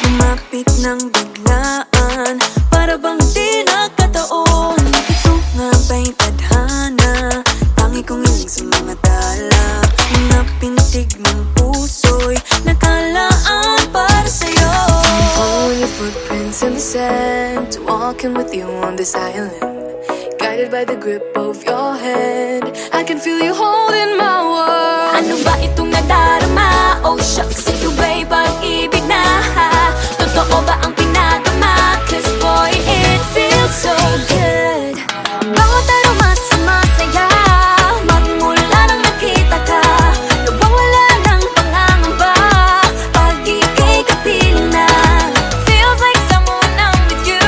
Lumapit ng biglaan, para bang di nakataon. Ito nga ba'y tadhana, tangi kong hiling sa mga tala. Mga pintig ng puso'y nakalaan para sa'yo. Following your footprints in the sand, walking with you on this island, guided by the grip of your hand. I can feel you holding my world. Ano ba itong nadarama? Oh shucks, ito ba'y pag-ibig na? Totoo ba ang pinadama? Cause boy, it feels so good. Bawat araw mas masaya, magmula nang nakita ka. Nawawala ng pangangamba, pag ika'y kapiling na. Feels like someone I'm with you,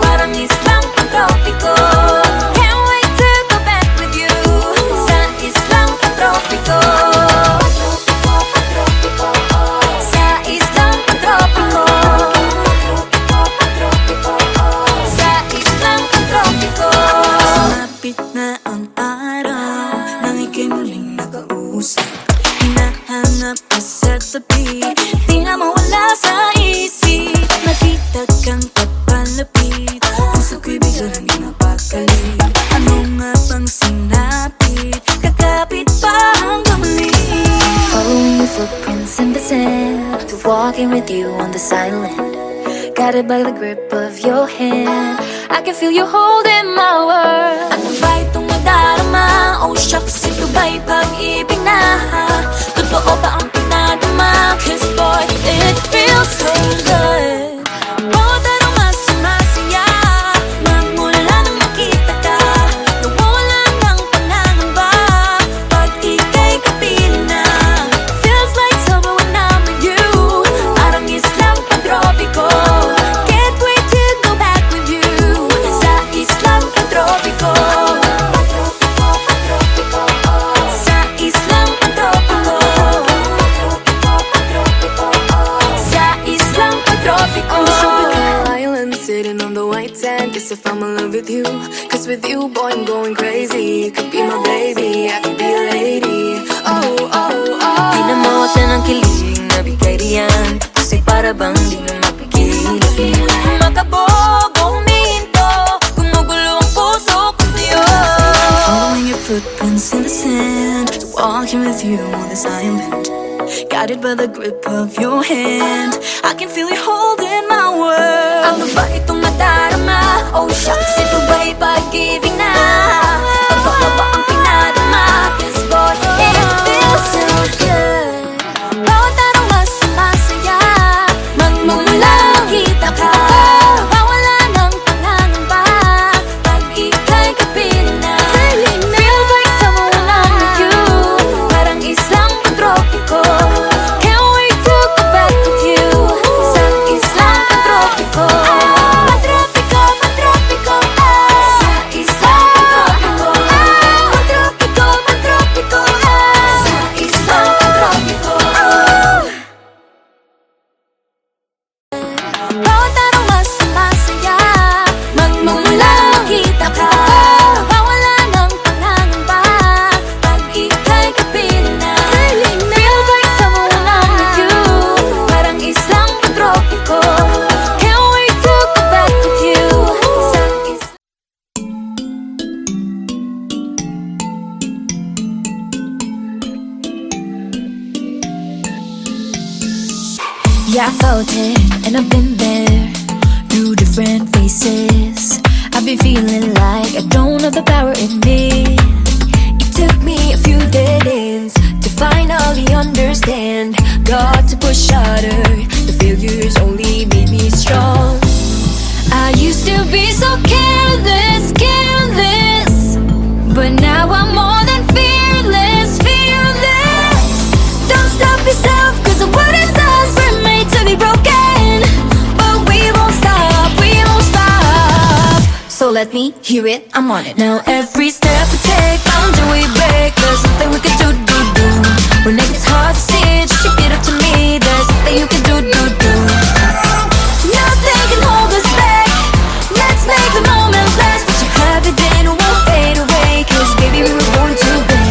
parang islang pantropiko. Can't wait to go back with you, sa islang pantropiko. Sa islang pantropiko. Sa islang pantropiko. Sumapit na ang araw, nang ika'y muling nakausap. Hinahanap ka sa tabi, di na mawala sa isip. Nakita kang papalapit, puso ko'y bigla nang di mapakali. Ano nga bang sinapit, kakapit pa hanggang muli. Following your footprints in the sand, to walking with you on this island, guided by the grip of your hand. I can feel you holding my world. Ano ba itong nadarama? Oh shucks, ito ba'y pag-ibig na? Totoo ba ang pinadama? Cause boy, it feels so good. Bawat araw mas masaya, magmula nang nakita ka. Nawawala ng pangangamba, pag ika'y kapiling na. Feels like summer when I'm with you, parang islang pantropiko. Can't wait to go back with you, sa islang pantropiko. Sa islang pantropiko. Sa islang pantropiko. On the tropical island, sitting on the white sand. Guess if I'm in love with you, cause with you, boy, I'm going crazy. You could be my baby, I could be a lady. Oh, oh, oh. Pinamota ng kilig na bigay riyan, kasi para bang di na mapigilan. Makabog o huminto, gumugulo ang puso ko sa'yo. Following your footprints in the sand, walking with you on this island, guided by the grip of your hand. I can feel you holding my world. Ano ba itong nadarama? Oh shucks, ito ba'y pag-ibig na? Totoo ba ang pinadama? Cause boy, it feels so good. Bawat araw mas masaya, magmumula makita ka. Wawala ng pangangamba, pag ika'y kapiling na. Feels like someone I'm with you, parang islang pantropiko. Can't wait to go back with you, sa islang pantropiko. Pantropiko, pantropiko, sa islang pantropiko. Pantropiko, pantropiko, sa islang pantropiko. Bawat araw mas masaya, magmumula makita ka. Wawala ng pangangamba, pag ika'y kapiling na. Feels like someone I'm with you, parang islang pantropiko. Can't wait to go back with you, sa islang. Yeah, I felt it, and I've been there through different faces. I've been feeling like I don't have the power in me. It took me a few dead ends to finally understand. Got to push harder, the failures only made me strong. I used to be so careless, careless, but now I'm more than fearless, fearless. Don't stop yourself, cause the world is us, we're made to be broken. But we won't stop, we won't stop. So let me hear it, I'm on it. Now every step we take, boundary we break. There's nothing we can do. When it gets hard to see, just shake it up to me. There's nothing you can do. Nothing can hold us back. Let's make the moment last. What you have today won't fade away, cause baby we were born to win.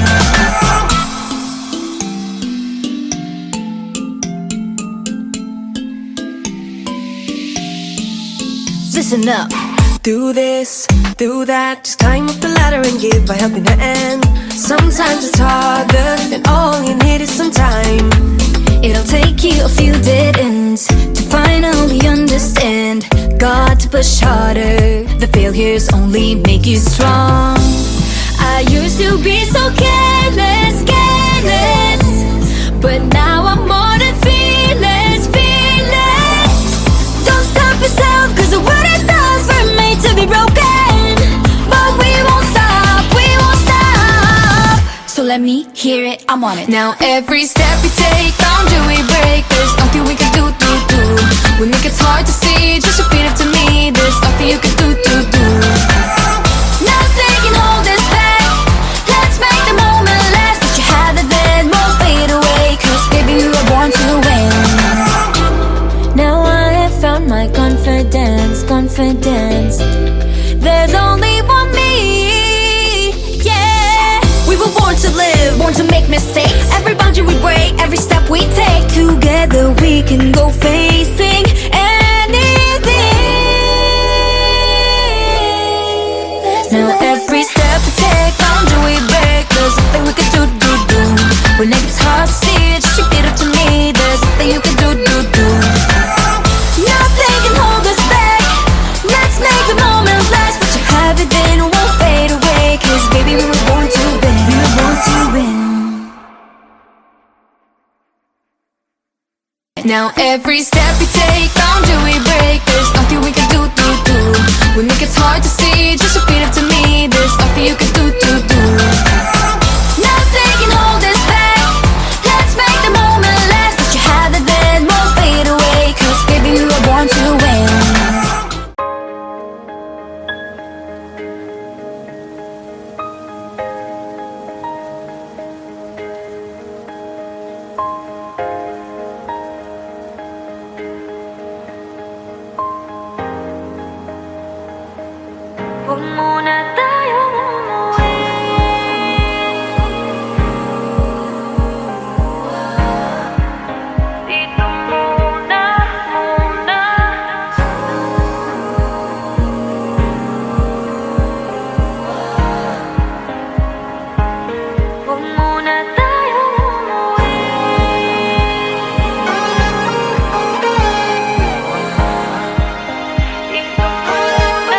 listen up. Do this, do that, just climb up the ladder and give a helping hand. Sometimes it's harder, and all you need is some time. It'll take you a few dead ends to finally understand. Got to push harder, the failures only make you strong. I used to be so careless, careless, but now I'm more than fearless, fearless. Don't stop yourself, cause the world is ours, we're made to be broken. But we won't stop, we won't stop. So let me hear it, I'm on it. Now every step we take, boundary we break. There's nothing we can do. We make it hard to see, just repeat it to me. There's nothing you can do. Nothing can hold us back. Let's make the moment last. Let you have it, then won't fade away. Cause baby, we were born to win. Now I have found my confidence, confidence. There's only one me, yeah. We were born to live, Born to make mistakes. Every boundary we break, every step we take. Together we can go facing anything. Now every step we take, boundary we break. There's nothing we can do. When it gets hard to see it, just repeat it to me. There's nothing you can do. Nothing can hold us back. Let's make the moment last. Let you have it, then it won't fade away. Cause baby, we were born to win. We were born to win. Now every step we take, boundary we break. There's nothing we can do. We make it hard to see, just repeat it to me. There's nothing you can do. Nothing can hold us back. Let's make the moment last. Let you have it, then won't fade away. Cause baby, we were born to win. Huwag muna tayong umuwi. Dito muna. Huwag muna tayong umuwi. Dito muna.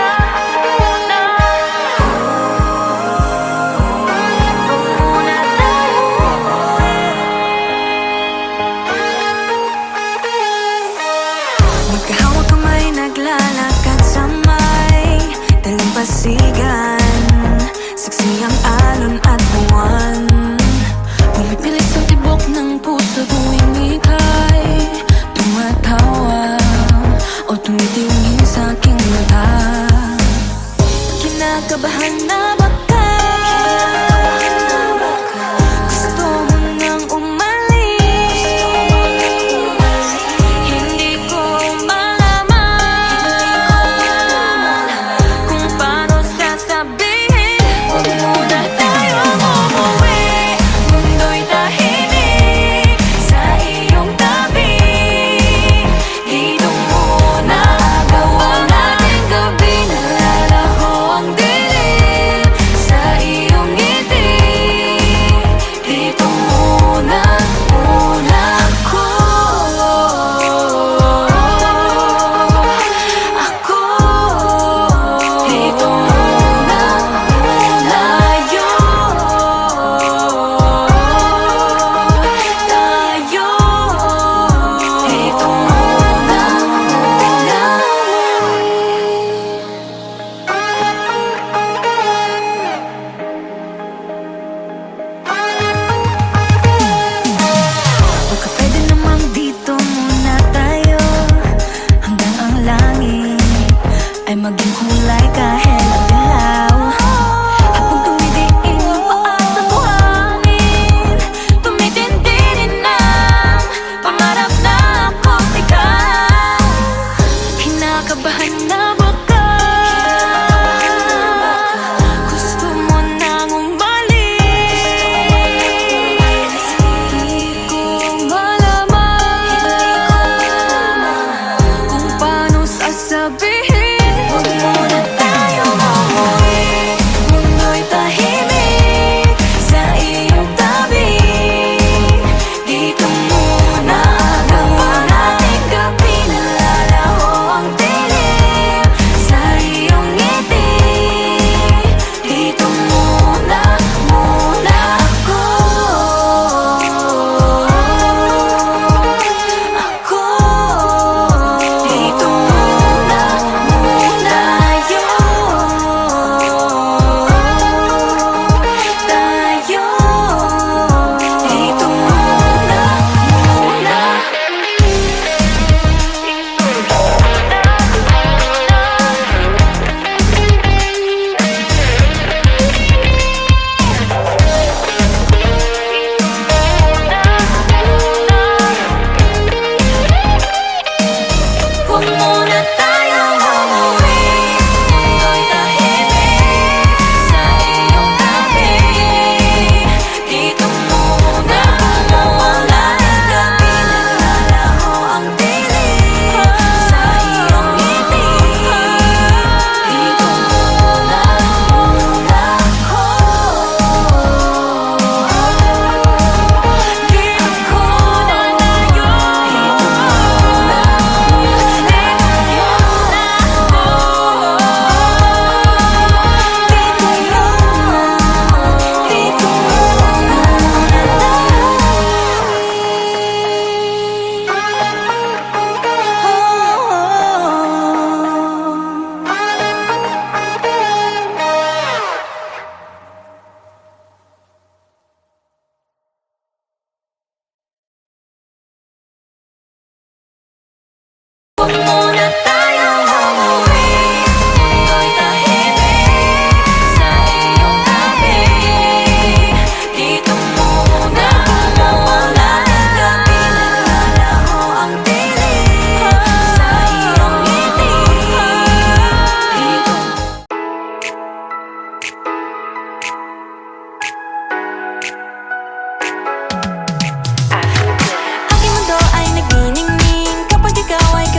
magkahawak kamay, naglalakad sa may dalampasigan. Saksi ang alon at buwan. Pumipilit sa tibok ng puso tuwing ika'y tumatawa o tumitingin sa aking mata. Kinakabahan na ba ka? Gusto mo nang umalis? Hindi ko malaman kung paano sasabihin. Huwag muna tayong umuwi. Mundo'y tahimik sa iyong tabi. Dito muna gawa natin gabi. Nalalaho ang dilim sa iyong ngiti. Dito muna ako. Dito muna tayo. Dito muna. Baka pwede namang dito muna tayo hanggang ang langit ay maging kulay kahit ang dilaw. Habang tumidiin ang paa sa buhangin, tumitindi rin ang pangarap na ako't ikaw. Kinakabahan na ba ka? Gusto mo nang umalis? Hindi ko malaman kung paano sasabihin.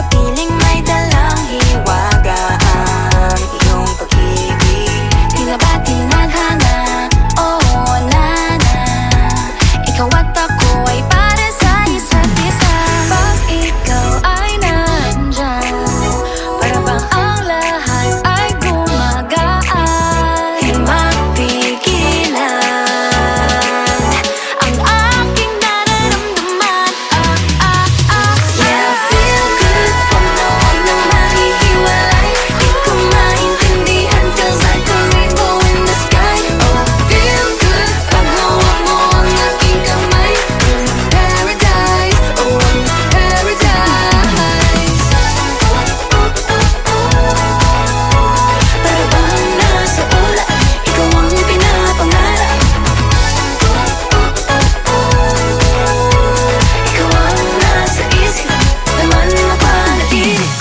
kapiling may dalang hiwaga ang iyong pag-ibig. Di na ba tinadhana? Oo, nana. Ikaw at ako ay para sa isa't isa. Pag ikaw ay nandyan, para bang ang lahat ay gumagaan. Di mapigilan ang aking nararamdaman. Yeah, feel good pag noon na mahihiwalay. Di ko maintindihan, feels like a rainbow in the sky. Oh, feel good pag hawak mo ang aking kamay. Paradise, oh, paradise. Para bang nasa ulap, ikaw ang pinapangarap. Ikaw ang nasa isip, laman na panaginip.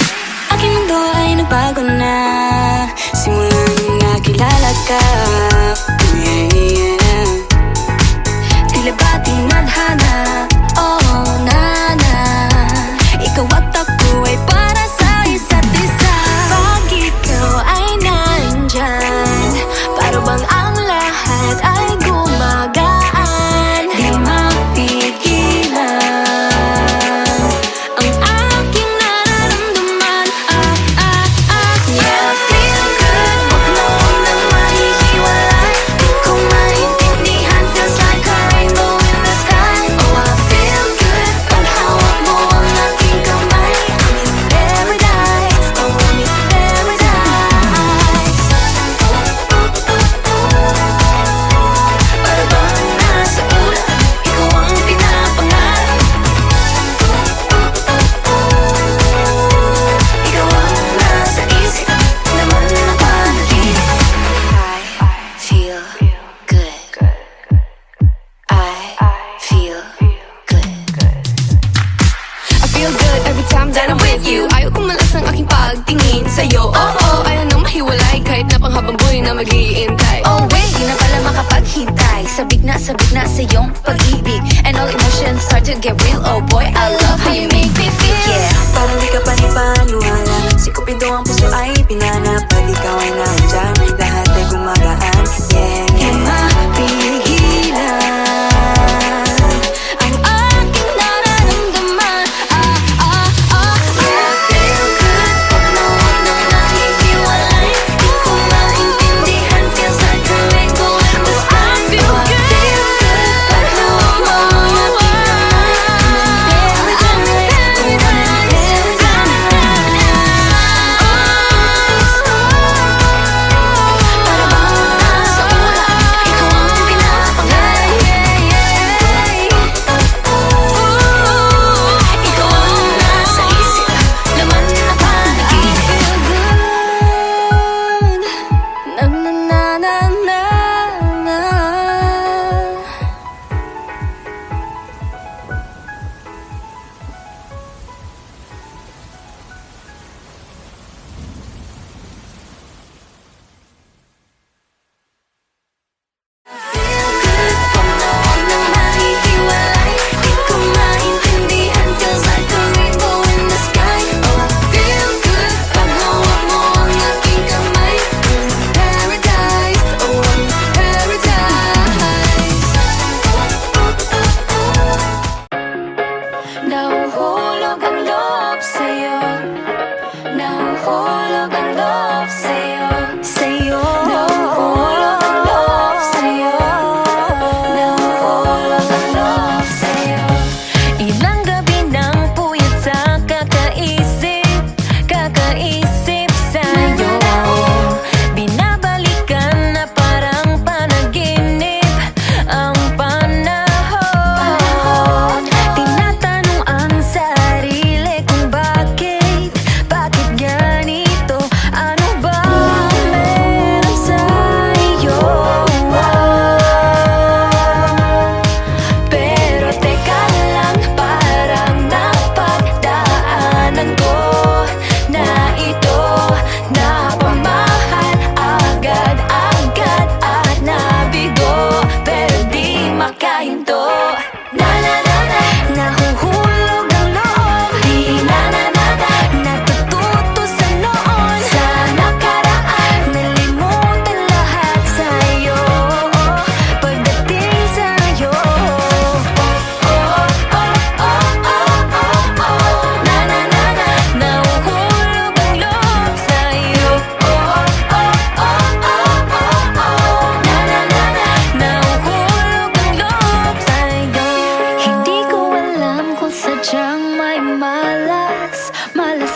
Aking mundo ay nagbago na simula nung nakilala ka. Yeah, yeah. Tila ba tinadhana? Oh, nana. Ikaw at ako ay para sa isa't isa. Pag ikaw ay nandyan, para bang ang lahat ay gumagaan. Di mapigilan ang aking nararamdaman. Yeah, feel good pag noon na mahihiwalay. Di ko maintindihan, feels like a rainbow in the sky. Oh, I feel good pag hawak mo ang aking kamay. I'm in paradise, oh, I'm in paradise. Para bang nasa ulap, ikaw ang pinapangarap. Ikaw ang nasa isip, laman ng panaginip. I feel good. I feel good. I feel good every time that I'm with you. Ayaw kong malas ang aking pagtingin sa'yo. Oo, ayaw nang mahiwalay kahit na panghabang buhay na mag-iintay. Oh wait, di na pala makapaghintay. Sabik na sa iyong pag-ibig, and all emotions start to get real. Oh boy, I love how you make me feel. Yeah, parang di ka panipaniwala. Si Cupido ang puso ay pinanap. Pag ikaw ay nandyan, lahat ay gumagaan. Yeah, yeah. Mapigilan ang aking nararamdaman. Yeah, feel good pag noon na nahihiwalay. Di ko maintindihan, feels like a rainbow in the sky. Feel good pag hawak mo ang aking kamay. Para bang nasa ulap, ikaw ang pinapangarap. Ikaw ang nasa isip, laman na panaginip. Na na na na na na. Feel good pag noon na mahihiwalay. Di ko maintindihan, feels like a rainbow in the sky. Oh, feel good pag hawak mo ang aking kamay. Paradise, oh, paradise. Nahuhulog ang loob sa'yo. Nahuhulog ang loob sa'yo. Nahuhulog ang loob sa'yo. Nahuhulog ang loob sa'yo. Ilang gabi nang puyat sa kakaisip sa'yo. Binabalikan na parang panaginip ang panahon. Tinatanong ang sarili kung bakit ganito.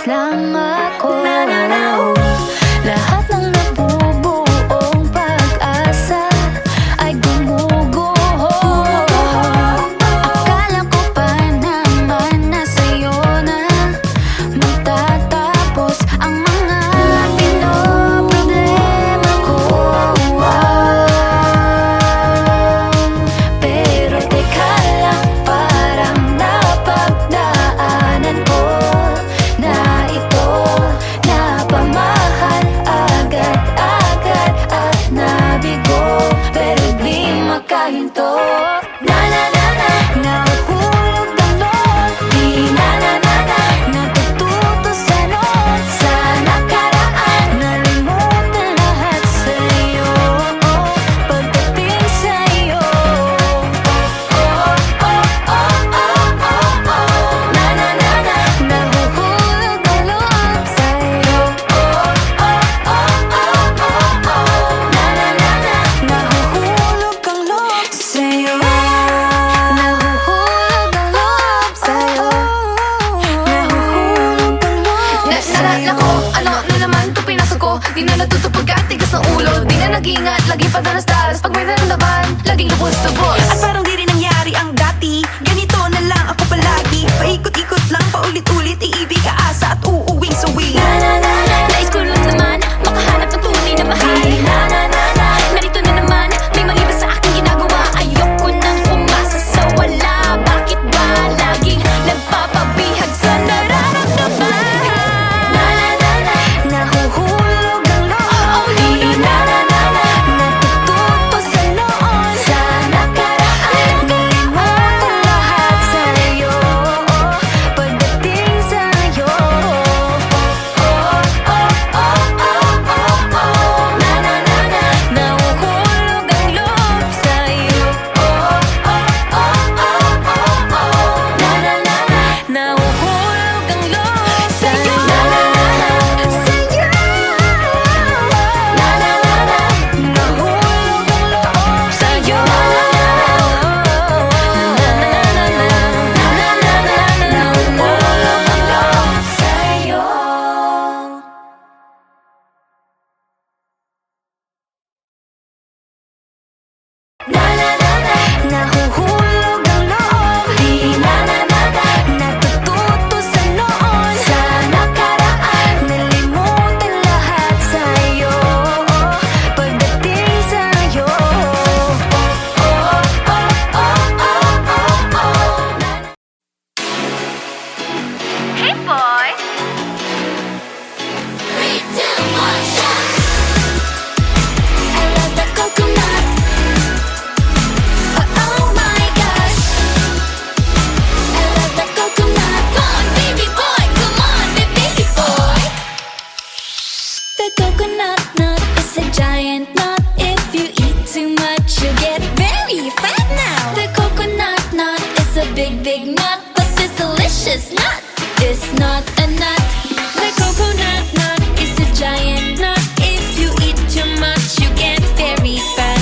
lang ako. Lahat ng nabubuong pag-asa ay gumuguho. Akala ko pa naman na sa'yo na magtatapos ang mga pinoproblema ko. Pero teka lang, parang napagdaanan ko na ito napamahal agad-agad at nabigo, pero di makahinto. Nahulog ang loob, di natututo sa noon, sa nakaraan, nalimutan lahat sa'yo, pagdating sa'yo. Nahuhulog ang loob sa'yo. Nahuhulog ang loob sa'yo. Nahuhulog ang loob sa'yo. Nahuhulog ang loob Naalala ko, ano na naman ito pinasok ko. Di na natutupag at tigas ng ulo. Di na nag-ingat, lagi padalas-dalas. Pag may naramdaman, laging lubos-tubos. At parang di rin nangyari ang dati. Ganito na lang ako palagi. Paikot-ikot lang, paulit-ulit. Iibig, aasa at uuwing suwi. Nais ko lang naman makahanap ng tunay na mahal. Narito na naman, may mali ba sa aking ginagawa? Ayoko nang umasa sa wala. Bakit ba laging nagpapabihag sa nararamdaman? Nahuhulog ang loob, di natututo sa noon, sa nakaraan, kalimutan lahat sa'yo, pagdating sa'yo. Nahuhulog ang loob sa'yo. Nahuhulog ang loob sa'yo. Nahuhulog ang loob sa'yo. Nahuhulog ang loob sa'yo. Nahuhulog ang loob, di natututo sa noon, sa nakaraan, nalimutan lahat sa'yo, pagdating sa'yo. Hey boy! I love the coconut. Oh my gosh, I love the coconut. Come on, baby boy, come on, baby boy. The coconut nut is a giant nut. If you eat too much, you get very fat now. The coconut nut is a big, big nut, but this delicious nut is not a nut. The coconut nut is a giant nut. If you eat too much, you get very fat.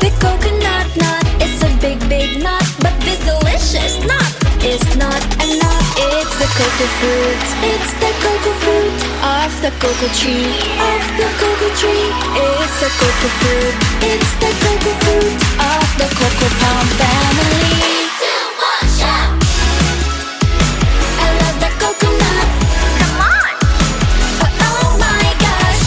The coconut nut is a big, big nut, but this delicious nut is not a nut. It's the cocoa fruit. It's the cocoa fruit of the cocoa tree. Of the cocoa tree. It's the cocoa fruit. It's the cocoa fruit of the cocoa palm family. I love the coconut. Come on! Oh my gosh,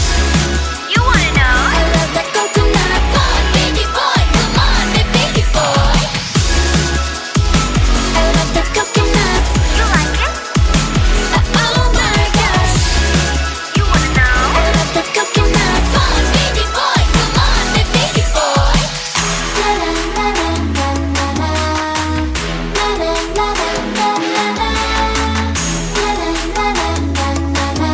You wanna know? I love the coconut. Come on, baby boy, come on, baby boy. I love the coconut. You like it? Oh my gosh, You wanna know? I love the coconut. Come on, baby boy, come on, baby boy. La la la la la la la la la la la la la. La la la la la la la.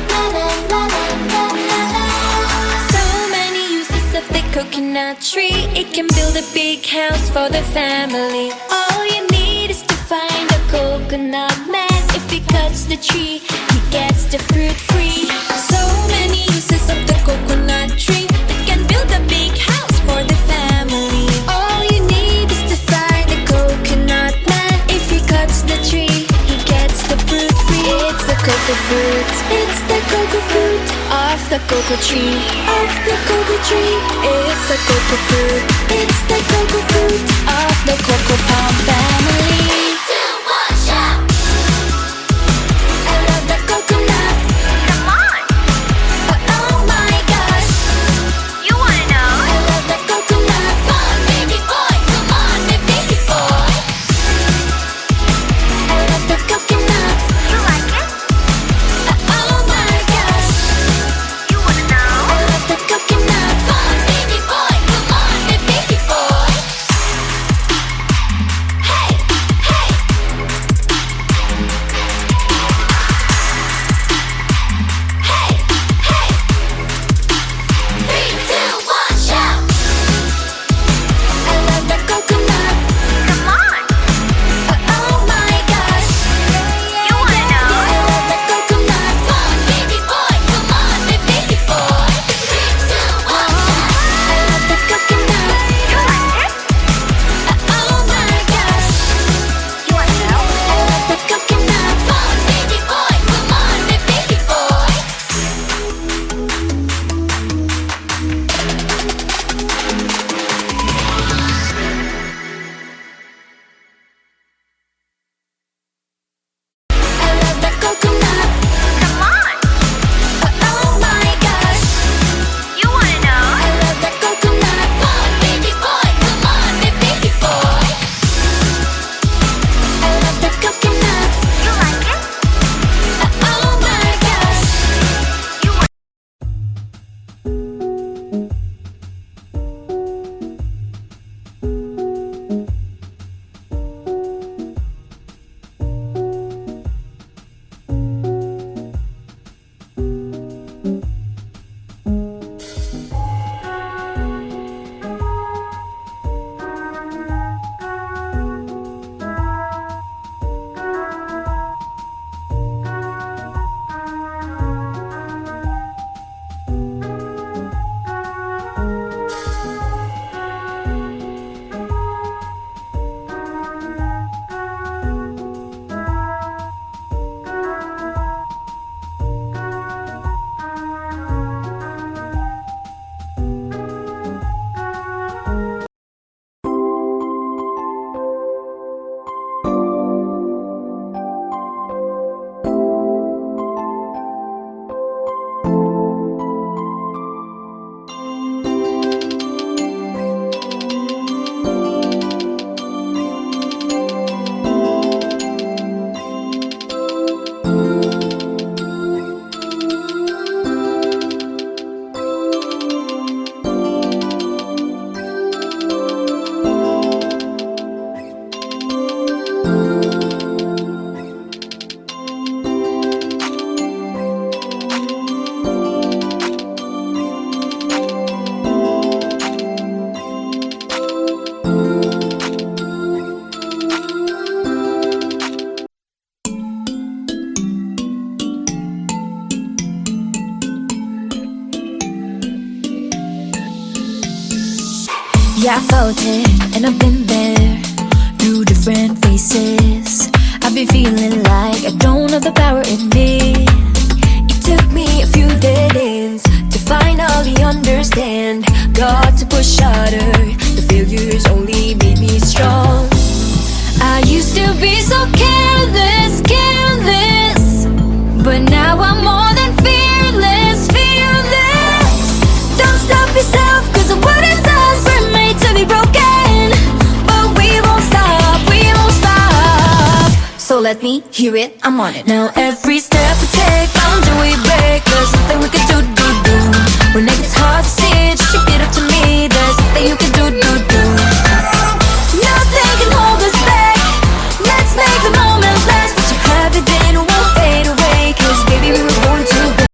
La la la la la la. So many uses of the coconut tree. It can build a big house for the family. All you need is to find a coconut man. If he cuts the tree, he gets the fruit free. So many uses of the coconut tree. It can build a big house for the family. All you need is to find a coconut man. If he cuts the tree, he gets the fruit free. It's a cocoa fruit. It's the cocoa fruit off the cocoa tree. Off the cocoa tree. It's the cocoa fruit. It's the cocoa fruit of the cocoa palm family. 3, 2, 1, shout! I love the coconut. Come on! Oh my gosh! You wanna know? I love the coconut. Come on, baby boy. Come on, baby boy. I love the coconut. You like it? Oh my gosh! You wanna know? I love the coconut. Come on, baby boy. Come on, baby boy. Hey, hey. Hey, hey. 3, 2, 1, shout! I love the coconut. Come on! Oh my gosh! You wanna know? I love the coconut. Come on, baby boy. Come on, baby boy. 3, 2, 1, shout! I love the coconut. You like it? Oh my gosh! You wanna know? I love the coconut. Come on, baby boy. Come on, baby boy. I love the coconut. Come on! Oh my gosh! You wanna know? I love the coconut. Come on, baby boy. Come on, baby boy. I love the coconut. You like it? Oh my gosh! You wanna Yeah, I felt it, and I've been there through different phases. I've been feeling like I don't have the power in me. It took me a few dead ends to finally understand. Got to push harder, the failures only made me strong. I used to be so careless, careless, but now I'm more than fearless, fearless. Don't stop yourself, cause the world is us, we're made to be broken. But we won't stop, we won't stop. So let me hear it, I'm on it. Now every step we take, boundary we break, there's nothing we can do. When it gets hard to see,